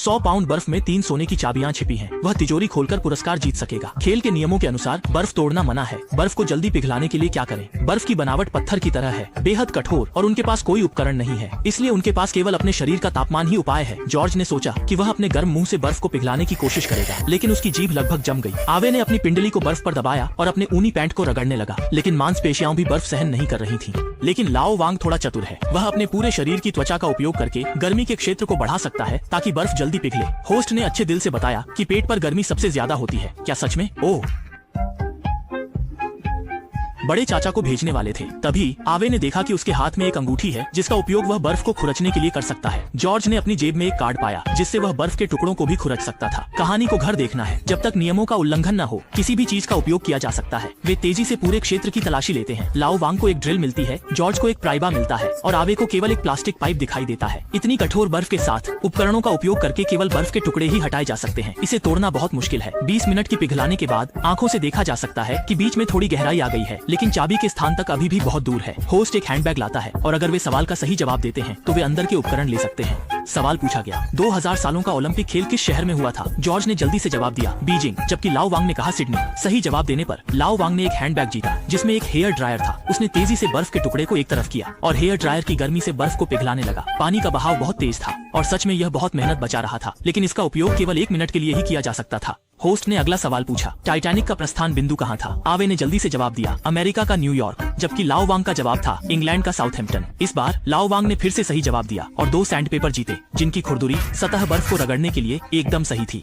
100 pound बर्फ में 3 सोने की चाबियां छिपी हैं। वह तिजोरी खोलकर पुरस्कार जीत सकेगा। खेल के नियमों के अनुसार बर्फ तोड़ना मना है। बर्फ को जल्दी पिघलाने के लिए क्या करें? बर्फ की बनावट पत्थर की तरह है, बेहद कठोर, और उनके पास कोई उपकरण नहीं है, इसलिए उनके पास केवल अपने शरीर का तापमान ही उपाय है। जॉर्ज ने सोचा कि वह अपने गर्म मुंह से बर्फ को पिघलाने की कोशिश करेगा, लेकिन उसकी जीभ लगभग जम गई। आवे ने अपनी पिंडली को बर्फ पर दबाया और अपने ऊनी पैंट को रगड़ने लगा, लेकिन मांसपेशियां भी बर्फ सहन नहीं कर रही थीं। लेकिन लाओ वांग थोड़ा चतुर है। वह अपने पूरे शरीर की त्वचा का उपयोग करके गर्मी के क्षेत्र को बढ़ा सकता है ताकि बर्फ जल्दी पिघले। होस्ट ने अच्छे दिल से बताया कि पेट पर गर्मी सबसे ज्यादा होती है। क्या सच में? ओह, बड़े चाचा को भेजने वाले थे। तभी आवे ने देखा कि उसके हाथ में एक अंगूठी है जिसका उपयोग वह बर्फ को खुरचने के लिए कर सकता है। जॉर्ज ने अपनी जेब में एक कार्ड पाया जिससे वह बर्फ के टुकड़ों को भी खुरच सकता था। कहानी को घर देखना है। जब तक नियमों का उल्लंघन न हो, किसी भी चीज का उपयोग किया जा सकता है। वे तेजी से पूरे क्षेत्र की तलाशी लेते हैं। लाओ वांग को एक ड्रिल मिलती है, जॉर्ज को एक प्राइबा मिलता है और आवे को केवल एक प्लास्टिक पाइप दिखाई देता है। इतनी कठोर बर्फ के साथ उपकरणों का उपयोग करके केवल बर्फ के टुकड़े ही हटाए जा सकते हैं। इसे तोड़ना बहुत मुश्किल है। 20 मिनट की पिघलाने के बाद आंखों से देखा जा सकता है कि बीच में थोड़ी गहराई आ गई है, लेकिन चाबी के स्थान तक अभी भी बहुत दूर है। होस्ट एक हैंडबैग लाता है और अगर वे सवाल का सही जवाब देते हैं तो वे अंदर के उपकरण ले सकते हैं। सवाल पूछा गया, 2000 सालों का ओलंपिक खेल किस शहर में हुआ था? जॉर्ज ने जल्दी से जवाब दिया, बीजिंग, जबकि लाओ वांग ने कहा सिडनी। सही जवाब देने पर लाओ वांग ने एक हैंडबैग जीता जिसमें एक हेयर ड्रायर था। उसने तेजी से बर्फ के टुकड़े को एक तरफ किया और हेयर ड्रायर की गर्मी से बर्फ को पिघलाने लगा। पानी का बहाव बहुत तेज था और सच में यह बहुत मेहनत बचा रहा था, लेकिन इसका उपयोग केवल 1 मिनट के लिए ही किया जा सकता था। होस्ट ने अगला सवाल पूछा, टाइटैनिक का प्रस्थान बिंदु कहाँ था? आवे ने जल्दी से जवाब दिया, अमेरिका का न्यूयॉर्क, जबकि लाओ वांग का जवाब था इंग्लैंड का साउथहैम्पटन। इस बार लाओ वांग ने फिर से सही जवाब दिया और 2 सैंड पेपर जीते, जिनकी खुरदुरी सतह बर्फ को रगड़ने के लिए एकदम सही थी।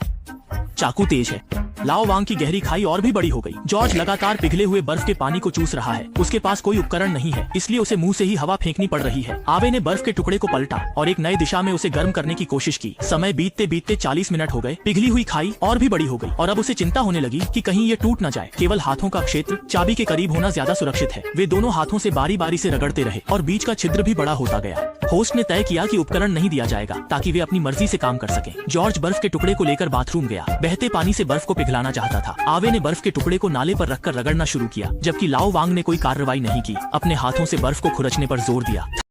चाकू तेज है। लाओ वांग की गहरी खाई और भी बड़ी हो गई। जॉर्ज लगातार पिघले हुए बर्फ के पानी को चूस रहा है। उसके पास कोई उपकरण नहीं है, इसलिए उसे मुंह से ही हवा फेंकनी पड़ रही है। आवे ने बर्फ के टुकड़े को पलटा और एक नई दिशा में उसे गर्म करने की कोशिश की। समय बीतते बीतते 40 मिनट हो गए। पिघली हुई खाई और भी बड़ी हो गई और अब उसे चिंता होने लगी कि कहीं ये टूट न जाए। केवल हाथों का क्षेत्र चाबी के करीब होना ज्यादा सुरक्षित है। वे दोनों हाथों से बारी बारी से रगड़ते रहे और बीच का छिद्र भी बड़ा होता गया। होस्ट ने तय किया कि उपकरण नहीं दिया जाएगा ताकि वे अपनी मर्जी से काम कर सकें। जॉर्ज बर्फ के टुकड़े को लेकर बाथरूम गया। बहते पानी से बर्फ को पिघलाना चाहता था। आवे ने बर्फ के टुकड़े को नाले पर रखकर रगड़ना शुरू किया, जबकि लाओ वांग ने कोई कार्रवाई नहीं की। अपने हाथों से बर्फ को खुरचने पर जोर दिया।